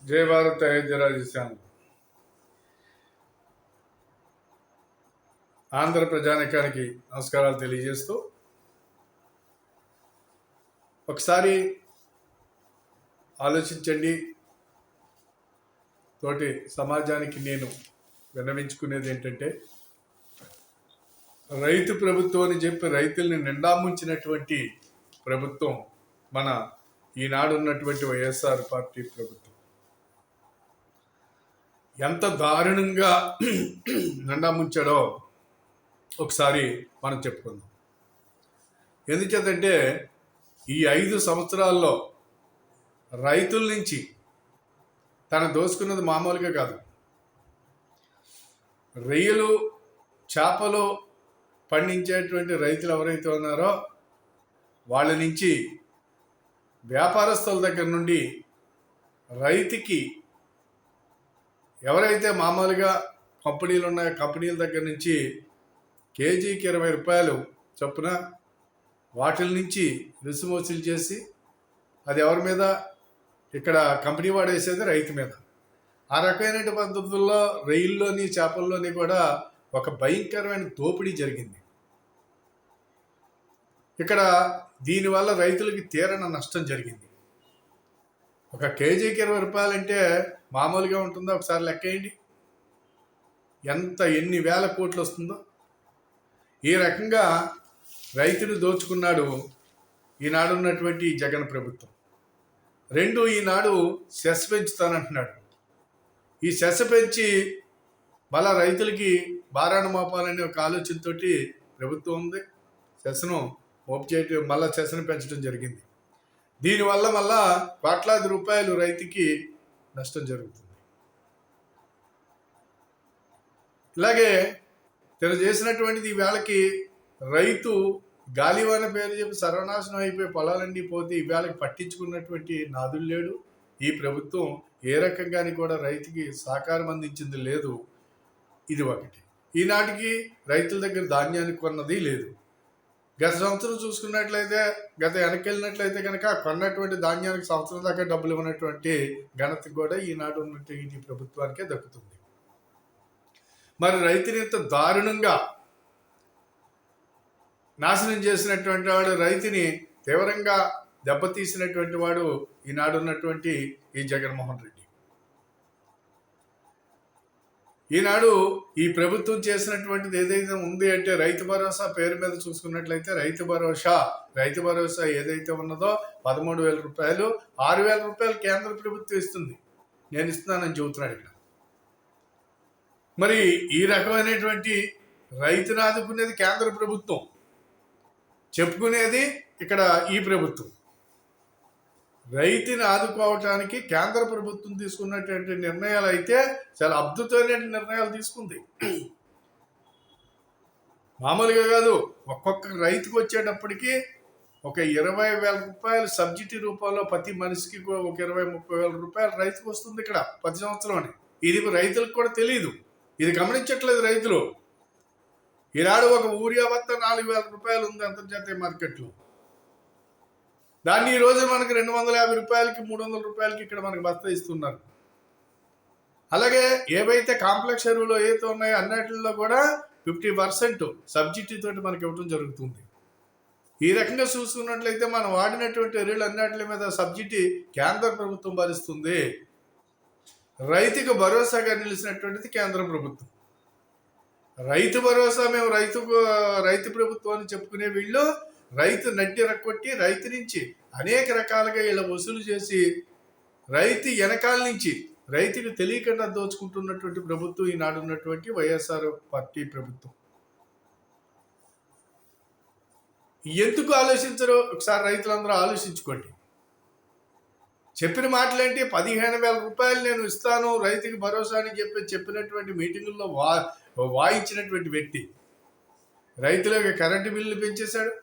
జై భారత్ అయోధ్య రాజశ్యామ్. ఆంధ్ర ప్రజానికానికి నమస్కారాలు తెలియజేస్తూ ఒకసారి ఆలోచించండి. తోటి సమాజానికి నేను విన్నవించుకునేది ఏంటంటే, రైతు ప్రభుత్వం అని చెప్పి రైతుల్ని నిండా ముంచినటువంటి ప్రభుత్వం మన ఈనాడు ఉన్నటువంటి వైఎస్ఆర్ పార్టీ ప్రభుత్వం. ఎంత దారుణంగా నిండా ముంచాడో ఒకసారి మనం చెప్పుకుందాం. ఎందుచేతంటే ఈ 5 సంవత్సరాల్లో రైతుల నుంచి తను దోసుకున్నది మామూలుగా కాదు. రొయ్యలు, చేపలు పండించేటువంటి రైతులు ఎవరైతే ఉన్నారో వాళ్ళ నుంచి, వ్యాపారస్తుల దగ్గర నుండి, రైతుకి ఎవరైతే మామూలుగా కంపెనీలు ఉన్నాయో కంపెనీల దగ్గర నుంచి కేజీకి 20 రూపాయలు చొప్పున వాటిల నుంచి రుసుము వసూలు చేసి, అది ఎవరి మీద? ఇక్కడ కంపెనీ వాడేసేది రైతు మీద. ఆ రకమైన పద్ధతుల్లో రొయ్యల్లోని చేపల్లోని కూడా ఒక భయంకరమైన దోపిడీ జరిగింది. ఇక్కడ దీనివల్ల రైతులకి తీరని నష్టం జరిగింది. ఒక కేజీకి 20 రూపాయలంటే మామూలుగా ఉంటుందో? ఒకసారి లెక్కేయండి, ఎన్ని వేల కోట్లు వస్తుందో. ఈ రకంగా రైతును దోచుకున్నాడు ఈనాడు ఉన్నటువంటి జగన్ ప్రభుత్వం. ఈనాడు సెస్ పెంచుతానంటున్నాడు. ఈ సెస్ పెంచి మళ్ళా రైతులకి భారాన్ని మోపాలనే ఒక ఆలోచనతో ప్రభుత్వం ఉంది. సెస్ను మోపు చేయటం, మళ్ళా సెస్ను పెంచడం జరిగింది. దీనివల్ల మళ్ళా కోట్లాది రూపాయలు రైతుకి నష్టం జరుగుతుంది. ఇలాగే తను చేసినటువంటిది ఈవేళకి రైతు గాలివాన పేరు చెప్పి సర్వనాశనం అయిపోయి పొలాలన్నీ పోతే ఈవేళకి పట్టించుకున్నటువంటి నాదులు లేడు. ఈ ప్రభుత్వం ఏ రకంగాని కూడా రైతుకి సహకారం అందించింది లేదు. ఇది ఒకటి. ఈనాటికి రైతుల దగ్గర ధాన్యాన్ని కొన్నది లేదు. గత సంవత్సరం చూసుకున్నట్లయితే, వెనకెళ్ళినట్లయితే కనుక కొన్నటువంటి ధాన్యానికి సంవత్సరం దాకా డబ్బులు ఇవ్వనటువంటి ఘనత కూడా ఈనాడు ఉన్నటువంటి ప్రభుత్వానికే దక్కుతుంది. మరి రైతుని ఇంత దారుణంగా నాశనం చేసినటువంటి వాడు, రైతుని తీవ్రంగా దెబ్బతీసినటువంటి వాడు ఈనాడు ఉన్నటువంటి ఈ జగన్మోహన్ రెడ్డి. ఈనాడు ఈ ప్రభుత్వం చేసినటువంటిది ఏదైతే ఉంది అంటే, రైతు భరోసా పేరు మీద చూసుకున్నట్లయితే రైతు భరోసా ఏదైతే ఉన్నదో 13,000 రూపాయలు, 6,000 రూపాయలు కేంద్ర ప్రభుత్వం ఇస్తుంది. నేను ఇస్తున్నానని చెబుతున్నాడు ఇక్కడ. మరి ఈ రకమైనటువంటి రైతును ఆదుకునేది కేంద్ర ప్రభుత్వం, చెప్పుకునేది ఇక్కడ ఈ ప్రభుత్వం. రైతుని ఆదుకోవటానికి కేంద్ర ప్రభుత్వం తీసుకున్నటువంటి నిర్ణయాలు అయితే చాలా అద్భుతమైన నిర్ణయాలు తీసుకుంది. మామూలుగా కాదు. ఒక్కొక్క రైతుకు వచ్చేటప్పటికి ఒక 20,000 రూపాయలు సబ్సిడీ రూపంలో ప్రతి మనిషికి ఒక 20-30 రూపాయలు రైతుకు వస్తుంది ఇక్కడ 10 సంవత్సరం. ఇది రైతులకు కూడా తెలియదు, ఇది గమనించట్లేదు రైతులు. ఈనాడు ఒక యూరియా బత్త 4,000 రూపాయలు ఉంది అంతర్జాతీయ మార్కెట్లో. దాన్ని ఈరోజు మనకు 250 రూపాయలకి 300 రూపాయలకి ఇక్కడ మనకు బస్తా ఇస్తున్నారు. అలాగే ఏవైతే కాంప్లెక్స్ ఎరువులు ఏవైతే ఉన్నాయో అన్నిటిలో కూడా 50% సబ్సిడీ తోటి మనకి ఇవ్వడం జరుగుతుంది. ఈ రకంగా చూసుకున్నట్లయితే మనం వాడినటువంటి ఎరువులు అన్నిటి మీద సబ్సిడీ కేంద్ర ప్రభుత్వం భరిస్తుంది. రైతుకు భరోసాగా నిలిచినటువంటిది కేంద్ర ప్రభుత్వం. రైతు భరోసా, మేము రైతు ప్రభుత్వం అని చెప్పుకునే వీళ్ళు రైతు నడ్డి రక్కొట్టి రైతు నుంచి అనేక రకాలుగా ఇలా వసూలు చేసి రైతు వెనకాల నుంచి రైతుకు తెలియకుండా దోచుకుంటున్నటువంటి ప్రభుత్వం ఈనాడు ఉన్నటువంటి వైఎస్ఆర్ పార్టీ ప్రభుత్వం. ఎందుకు ఆలోచించరు? ఒకసారి రైతులందరూ ఆలోచించుకోండి. చెప్పిన మాటలేంటి? 15,000 రూపాయలు నేను ఇస్తాను రైతుకి భరోసా అని చెప్పినటువంటి మీటింగుల్లో వాయించినటువంటి వ్యక్తి రైతులకు కరెంటు బిల్లు పెంచేశాడు.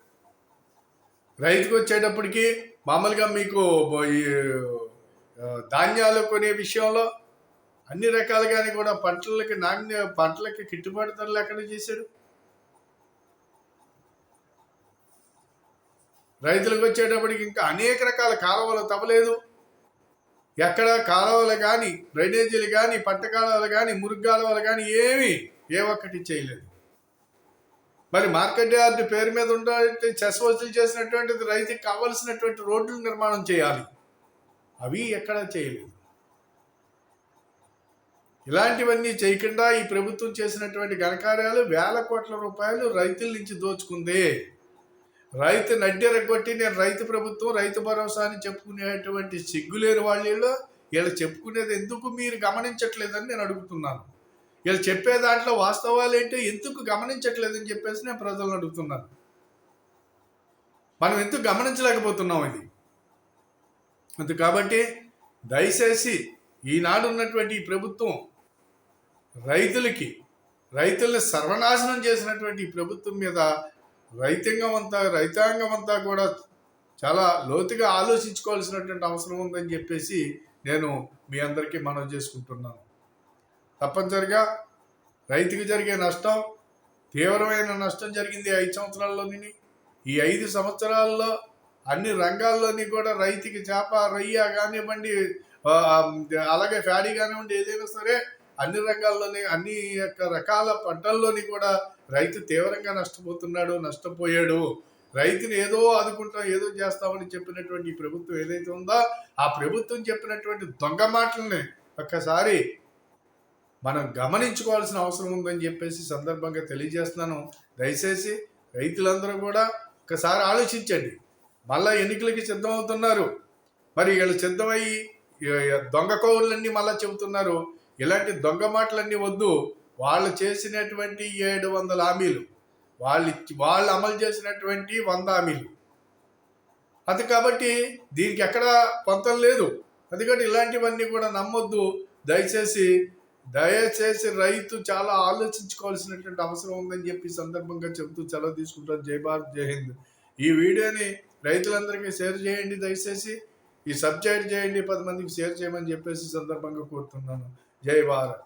రైతుకు వచ్చేటప్పటికి మామూలుగా మీకు ధాన్యాలు కొనే విషయంలో అన్ని రకాలుగానే కూడా పంటలకి గిట్టుబాటు ధర లేకుండా చేశాడు. రైతులకు వచ్చేటప్పటికి ఇంకా అనేక రకాల కాలువలు తవ్వలేదు. ఎక్కడ కాలువలు కానీ, డ్రైనేజీలు కానీ, పంట కాలువలు కానీ, మురుగు కాలువలు కానీ ఏమీ ఏ ఒక్కటి చేయలేదు. మరి మార్కెట్ యార్డ్ పేరు మీద ఉండే చెస్ వసూలు చేసినటువంటిది రైతుకి కావలసినటువంటి రోడ్లు నిర్మాణం చేయాలి. అవి ఎక్కడా చేయలేదు. ఇలాంటివన్నీ చేయకుండా ఈ ప్రభుత్వం చేసినటువంటి ఘనకార్యాలు వేల కోట్ల రూపాయలు రైతుల నుంచి దోచుకుంది. రైతు నడ్డెరగొట్టి నేను రైతు ప్రభుత్వం, రైతు భరోసా అని చెప్పుకునేటువంటి సిగ్గులేని వాళ్ళు వీళ్ళు చెప్పుకునేది ఎందుకు మీరు గమనించట్లేదని నేను అడుగుతున్నాను. వీళ్ళు చెప్పే దాంట్లో వాస్తవాలు ఏంటో ఎందుకు గమనించట్లేదని చెప్పేసి నేను ప్రజలను అడుగుతున్నాను. మనం ఎందుకు గమనించలేకపోతున్నాం ఇది. అందు కాబట్టి దయచేసి ఈనాడు ఉన్నటువంటి ఈ ప్రభుత్వం రైతుల్ని సర్వనాశనం చేసినటువంటి ఈ ప్రభుత్వం మీద రైతాంగం అంతా కూడా చాలా లోతుగా ఆలోచించుకోవాల్సినటువంటి అవసరం ఉందని చెప్పేసి నేను మీ అందరికీ మనవి చేసుకుంటున్నాను. తప్పనిసరిగా రైతుకి జరిగే నష్టం, తీవ్రమైన నష్టం జరిగింది 5 సంవత్సరాల్లోని. ఈ 5 సంవత్సరాల్లో అన్ని రంగాల్లోని కూడా రైతుకి చేప, రొయ్య కానివ్వండి, అలాగే ఫ్యాడీ కానివ్వండి, ఏదైనా సరే అన్ని రంగాల్లోని అన్ని రకాల పంటల్లోని కూడా రైతు తీవ్రంగా నష్టపోయాడు. రైతుని ఏదో ఆదుకుంటాం, ఏదో చేస్తామని చెప్పినటువంటి ఈ ప్రభుత్వం ఏదైతే ఉందో ఆ ప్రభుత్వం చెప్పినటువంటి దొంగ మాటల్ని ఒక్కసారి మనం గమనించుకోవాల్సిన అవసరం ఉందని చెప్పేసి సందర్భంగా తెలియజేస్తున్నాను. దయచేసి రైతులందరూ కూడా ఒకసారి ఆలోచించండి. మళ్ళా ఎన్నికలకి సిద్ధమవుతున్నారు. మరి వీళ్ళు సిద్ధమయ్యి దొంగ కౌరులన్నీ మళ్ళా చెబుతున్నారు. ఇలాంటి దొంగ మాటలన్నీ వద్దు. వాళ్ళు చేసినటువంటి 700 హామీలు, వాళ్ళు అమలు చేసినటువంటి 100 హామీలు, అది కాబట్టి దీనికి ఎక్కడ పొంతం లేదు. అందుకని ఇలాంటివన్నీ కూడా నమ్మొద్దు. దయచేసి రైతు చాలా ఆలోచించుకోవాల్సినటువంటి అవసరం ఉందని చెప్పి సందర్భంగా చెబుతూ సెలవు తీసుకుంటాను. జై భారత్, జై హింద్. ఈ వీడియోని రైతులందరికీ షేర్ చేయండి. దయచేసి ఈ సబ్స్క్రైబ్ చేయండి, 10 మందికి షేర్ చేయమని చెప్పేసి సందర్భంగా కోరుతున్నాను. జై భారత్.